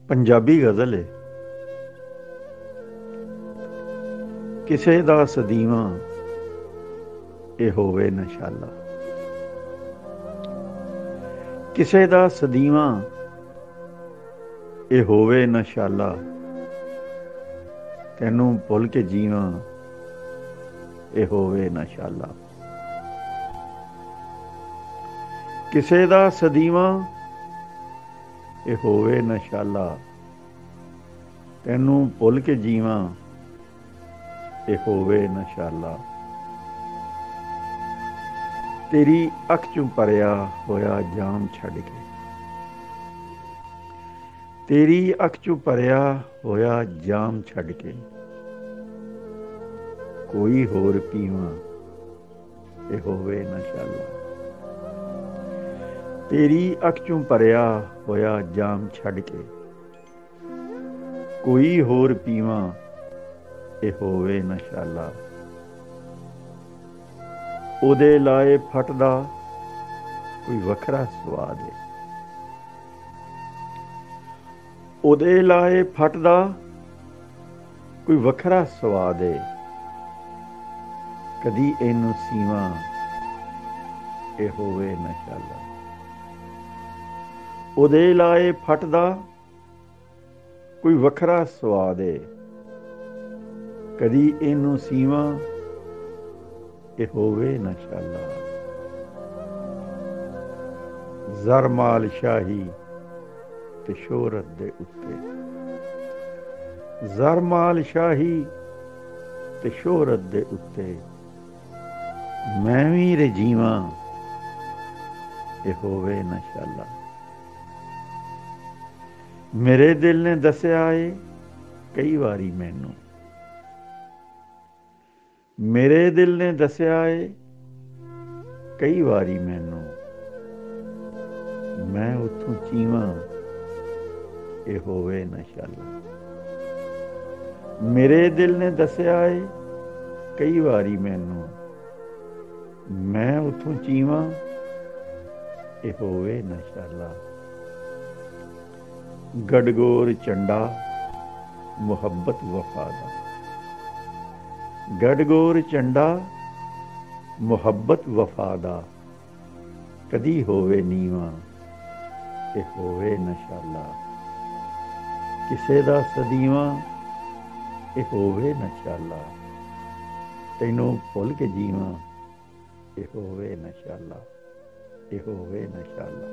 पंजाबी गज़ल है। किसे दा सदीवा ए होवे नशाला, किसे दा सदीवा ए होवे नशाला, तैनू भुल के जीवा ए होवे नशाला। किसे दा सदीवा ए होवे नशाला, तैनू भुल के जीवा ए होवे नशाला। तेरी अख चों भरिया होया जाम छड़ के, तेरी अख चों भरिया होया जाम छड़ के, कोई होर पीवा ए होवे नशाला। तेरी अख चों भरिया होया जाम छड़ के, कोई होर पीवा ए होवे नशाला। ओदे लाए फटदा कोई वखरा स्वाद है, ओदे लाए फटदा कोई वखरा स्वाद है, कदी इनू सीवा ए होवे नशाला। ओदे लाए फटदा कोई वखरा स्वाद है, कदी इनू सीवा ए होवे नशाला। ज़र माल शाही ते शोहरत दे उत्ते, ज़र माल शाही ते शोहरत दे उत्ते, मैं वी रजीवा ए होवे नशाला। मेरे दिल ने दस्या है कई वारी मैनू, मेरे दिल ने दस्या है कई वारी मैनू, मैं उथों चीवा ए होवे नशाला। मेरे दिल ने दस्या है कई वारी मैनू, मैं उथों चीवा ए होवे नशाला। गडगोर चंडा मुहब्बत वफादा, गडगोर चंडा मुहब्बत वफादा, कदी होवे नीवा ए होवे नशाला। किसे दा सदीवा ए होवे नशाला, तैनू भुल के जीवा ए होवे नशाला, ए होवे नशाला।